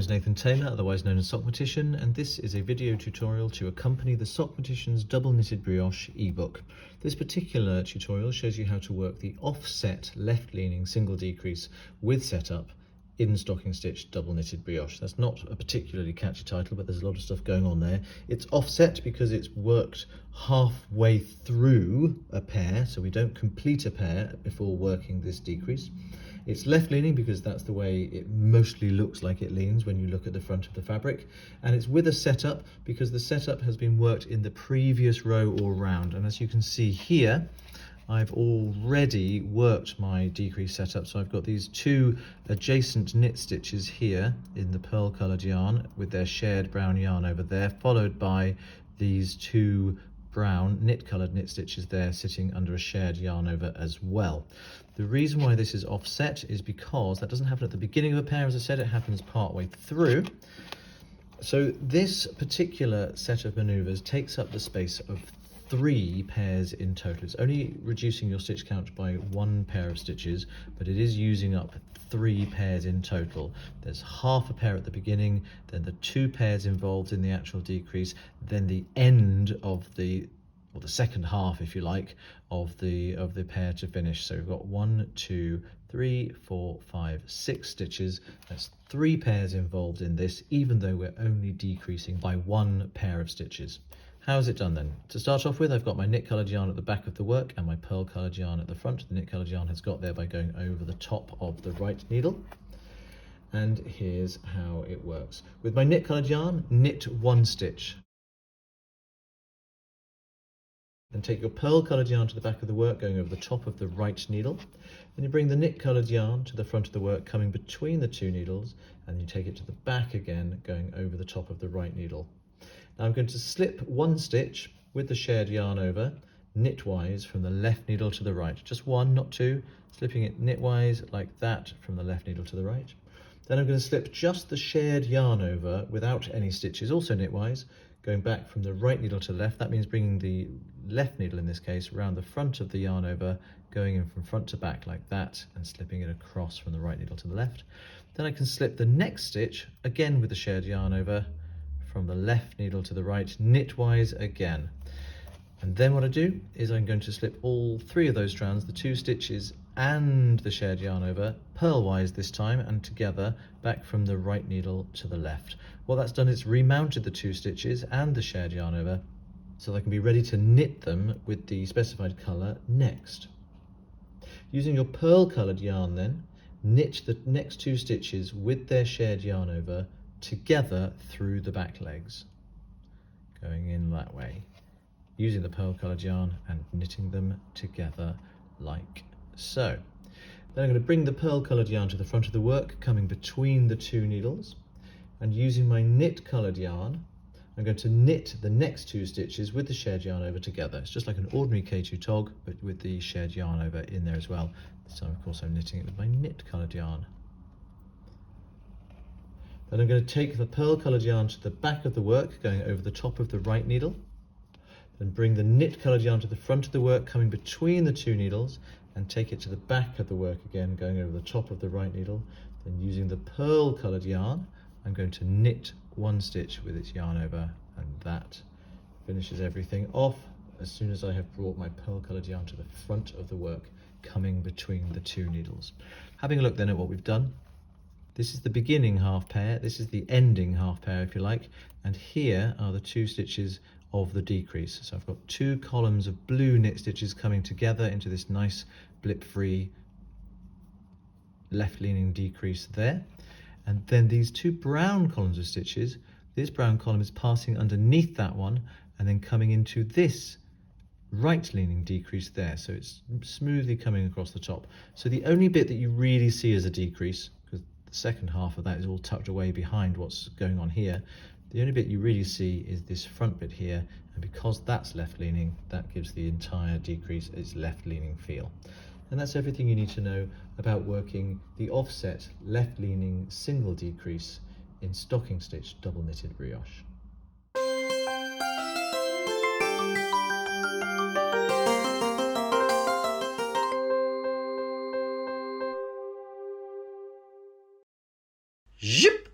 name's Nathan Taylor, otherwise known as Sockmatician, and this is a video tutorial to accompany the Sockmatician's Double Knitted Brioche ebook. This particular tutorial shows you how to work the offset left-leaning single decrease with setup in stocking stitch double knitted brioche. That's not a particularly catchy title, but there's a lot of stuff going on there. It's offset because it's worked halfway through a pair, so we don't complete a pair before working this decrease. It's left leaning because that's the way it mostly looks like it leans when you look at the front of the fabric, and it's with a setup because the setup has been worked in the previous row all round. And as you can see here, I've already worked my decrease setup, so I've got these two adjacent knit stitches here in the pearl coloured yarn with their shared brown yarn over there, followed by these two brown knit coloured knit stitches there sitting under a shared yarn over as well. The reason why this is offset is because that doesn't happen at the beginning of a pair, as I said, it happens part way through. So this particular set of manoeuvres takes up the space of 3 pairs in total. It's only reducing your stitch count by 1 pair of stitches, but it is using up 3 pairs in total. There's half a pair at the beginning, then the 2 pairs involved in the actual decrease, then the end of the second half, if you like, of the pair to finish. So we've got 1, 2, 3, 4, 5, 6 stitches. That's 3 pairs involved in this, even though we're only decreasing by 1 pair of stitches. How is it done then? To start off with, I've got my knit coloured yarn at the back of the work and my pearl coloured yarn at the front. The knit coloured yarn has got there by going over the top of the right needle. And here's how it works. With my knit coloured yarn, knit 1 stitch. Then take your pearl coloured yarn to the back of the work, going over the top of the right needle. Then you bring the knit coloured yarn to the front of the work, coming between the 2 needles, and you take it to the back again, going over the top of the right needle. Now I'm going to slip 1 stitch with the shared yarn over, knitwise from the left needle to the right. Just 1, not 2, slipping it knitwise like that from the left needle to the right. Then I'm going to slip just the shared yarn over without any stitches, also knitwise, going back from the right needle to left. That means bringing the left needle, in this case, around the front of the yarn over, going in from front to back like that, and slipping it across from the right needle to the left. Then I can slip the next stitch, again with the shared yarn over, from the left needle to the right, knitwise again. And then what I do is I'm going to slip all 3 of those strands, the 2 stitches and the shared yarn over, purlwise this time, and together back from the right needle to the left. What that's done is remounted the 2 stitches and the shared yarn over so they can be ready to knit them with the specified colour next. Using your pearl coloured yarn then, knit the next 2 stitches with their shared yarn over together through the back legs, going in that way, using the pearl coloured yarn and knitting them together like so. Then I'm going to bring the pearl coloured yarn to the front of the work, coming between the 2 needles, and using my knit coloured yarn, I'm going to knit the next 2 stitches with the shared yarn over together. It's just like an ordinary K2 tog, but with the shared yarn over in there as well. This time, of course, I'm knitting it with my knit coloured yarn. Then I'm going to take the pearl coloured yarn to the back of the work, going over the top of the right needle. Then bring the knit coloured yarn to the front of the work, coming between the 2 needles, and take it to the back of the work again, going over the top of the right needle. Then using the pearl coloured yarn, I'm going to knit 1 stitch with its yarn over, and that finishes everything off as soon as I have brought my pearl coloured yarn to the front of the work, coming between the 2 needles. Having a look then at what we've done. This is the beginning half pair, this is the ending half pair if you like, and here are the 2 stitches of the decrease. So I've got 2 columns of blue knit stitches coming together into this nice blip-free left-leaning decrease there. And then these 2 brown columns of stitches, this brown column is passing underneath that one and then coming into this right-leaning decrease there. So it's smoothly coming across the top. So the only bit that you really see as a decrease, because the second half of that is all tucked away behind what's going on here, the only bit you really see is this front bit here, and because that's left-leaning, that gives the entire decrease its left-leaning feel. And that's everything you need to know about working the offset left-leaning single decrease in stocking stitch double knitted brioche. Zip!